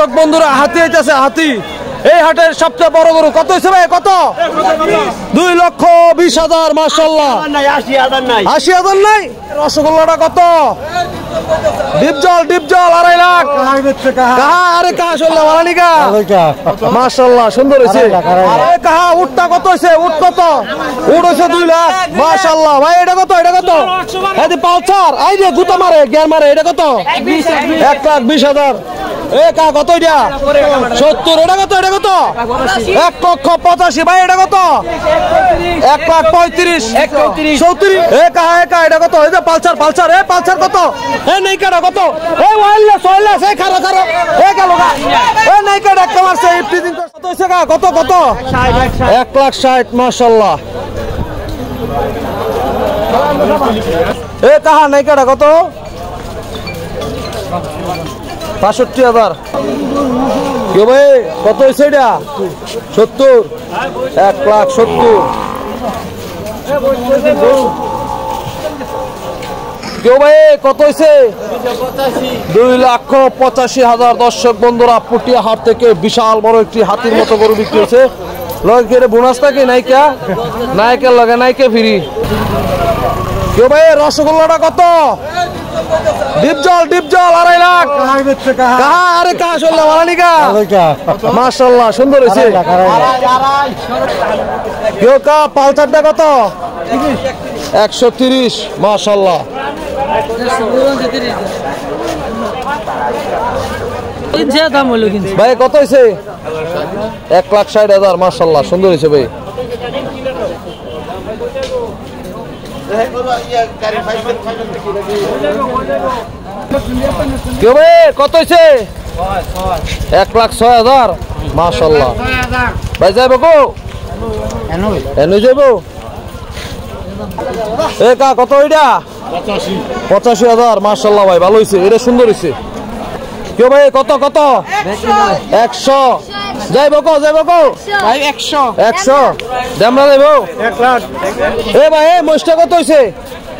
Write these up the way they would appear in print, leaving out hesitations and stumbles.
দর্শক বন্ধুরা হাতি আইতাছে হাতি এই হাটের সবচেয়ে বড় গরু কত হইছে ভাই কত 2,20,000 মাশাআল্লাহ 80,000 নাই রসগোল্লাটা কত ডিপজল 2.5 লাখ কাহা আরে কাহা শুনলা মারানি কা মাশাআল্লাহ সুন্দর হইছে আরে কাহা উটটা কত হইছে উট কত উট হইছে 2 লাখ মাশাআল্লাহ ভাই এটা কত এই পালসার এই যে গুতা মারে গিয়ার মারে এটা কত 1,20,000 এ কা কত এটা 70 এটা কত 1,85,000 ভাই এটা কত 1,35,000 70 এ কা এটা কত এই যে পালসার এ পালসার কত এ নাইকাটা কত এ ওয়াইলেস এ খারা এ গেল গা এ নাইকাটা কমারছে ইফতিজিং কত হইছে কা কত 1,60,000 মাশাআল্লাহ এ কাহা নাইকাটা কত 65,000 কেউ ভাই কত হয়েছে এটা 70 1,70,000 কেউ ভাই কত হয়েছে 2,85,000 দর্শক বন্ধুরা পুটিয়া হাট থেকে বিশাল বড় একটি হাতির মতো গরু বিক্রি হয়েছে লগে বোনাস থাকে নাইকের লগে নাইকে ফ্রি কেউ ভাই রসগোল্লাটা কত ডিপজল 2.5 লাখ কাহা আরে কাহা শুনলা মারানি কা মাশাআল্লাহ সুন্দর হইছে কেউ কা পালসারটা কত 130 মাশাআল্লাহ ভাই কত হইছে 1,60,000 মাশাআল্লাহ সুন্দর হইছে ভাই কেউ ভাই কত হইছে 1,06,000 মাশাআল্লাহ ভাই যাইব গো এনে যাইব এ কা কত এটা 85,000 মাশাআল্লাহ ভাই ভালো হইছে এটা সুন্দর হইছে কেউ ভাই কত 100 যাইব কো ভাই 100 দামরা যাইব 1 লাখ এ ভাই এই মোষটা কত হইছে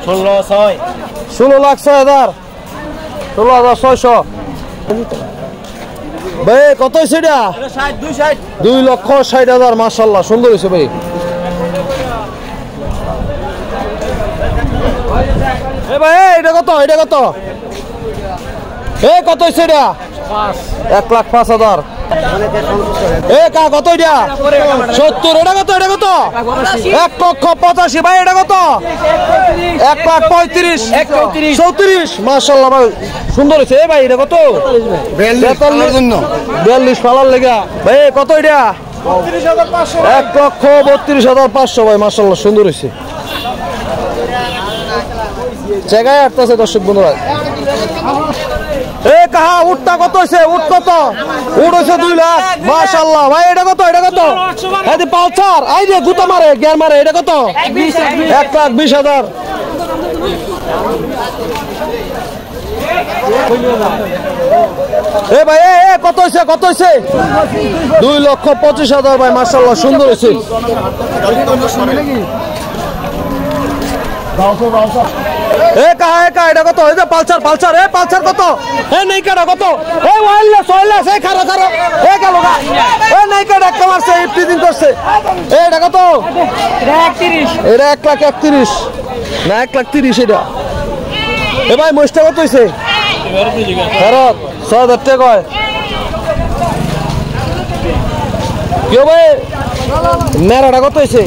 16,06,000 16,600 ভাই কত হইছে এটা 2,60,000 মাশাআল্লাহ সুন্দর হইছে ভাই এ ভাই এটা কত এ কত হইছে এটা 1,05,000 এ কা কত এটা 70 এটা কত 1,85,000 ভাই এটা কত 1,35,000 34 মাশাআল্লাহ ভাই সুন্দর হইছে এ ভাই এটা কত 42 পালার লাগা ভাই কত এটা 1,32,500 ভাই মাশাআল্লাহ সুন্দর হইছে জায়গায় আসতেছে দর্শক বন্ধুরা এ কাহা উটটা কত হইছে উট হইছে 2 লাখ মাশাআল্লাহ ভাই এটা কত এই যে পালসার এই যে গুতা মারে গিয়ার মারে এটা কত 1,20,000 এ ভাই এ কত হইছে 2,25,000 ভাই মাশাআল্লাহ সুন্দর হইছে এ কাহা এটা কত এই যে পালসার এ পালসার কত এ নাইকাটা কত এ ওয়াইলেস এ খারা এ গেল গা এ নাইকাটা কমারছে ইফতিজিং করছে এটা কত এটা 1,31,000 না 1,30,000 এটা এ ভাই মোষটা কত হইছে ফেরত 6,000 টাকা কয় কেউ ভাই মেরাটা কত হইছে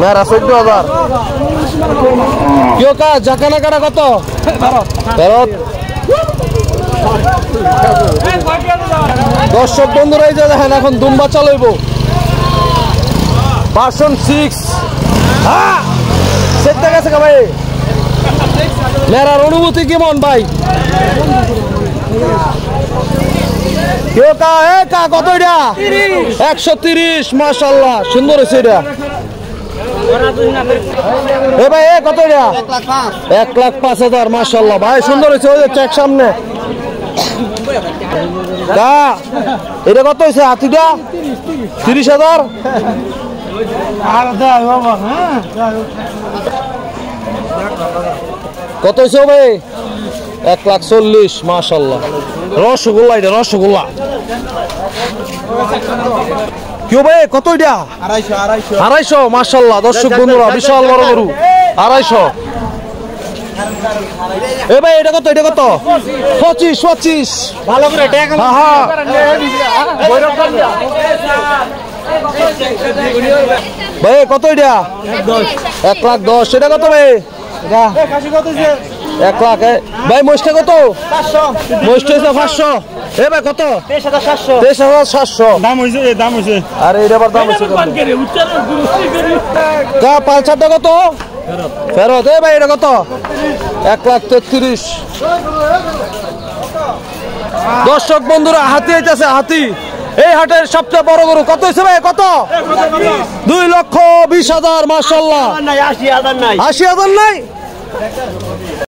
মেরা 14,000 কেউ কা জাকানা কাটা কত ফেরত দর্শক বন্ধুরা এই যে দেখেন এখন দুম্বা চালাইব ভার্সন 6 সেটটা গেছে কা ভাই মেরার অনুভূতি কেমন ভাই কেউ কা কত এটা 130 মাশাআল্লাহ সুন্দর হয়েছে এটা এ ভাই কত এটা 1,05,000 মাশাআল্লাহ ভাই সুন্দর হয়েছে ওই যে চেক সামনে এটা কত হয়েছে হাতিটা 30,000 কত হয়েছে ভাই 1,40,000 মাশাআল্লাহ রসগোল্লা এটা রসগোল্লা কেউ ভাই কত এটা 250 মাশাআল্লাহ দর্শক বন্ধুরা বিশাল বড় গরু 250 এ ভাই এটা কত 25 ভালো করে টাকা হ্যাঁ ভাই কত এটা 1,10,000 এটা কত ভাই এটা 1 লাখ ভাই মোষটা কত 500 মোষটা 500 এ ভাই কত 23,700 দাম হইছে আরে এটা আবার দাম হইছে কা পালসারটা কত ফেরত এ ভাই এটা কত 1,33,000 দর্শক বন্ধুরা হাতি আইতাছে হাতি এই হাটের সবচেয়ে বড় গরু কত হইছে ভাই কত 2,20,000 মাশাআল্লাহ 80,000 নাই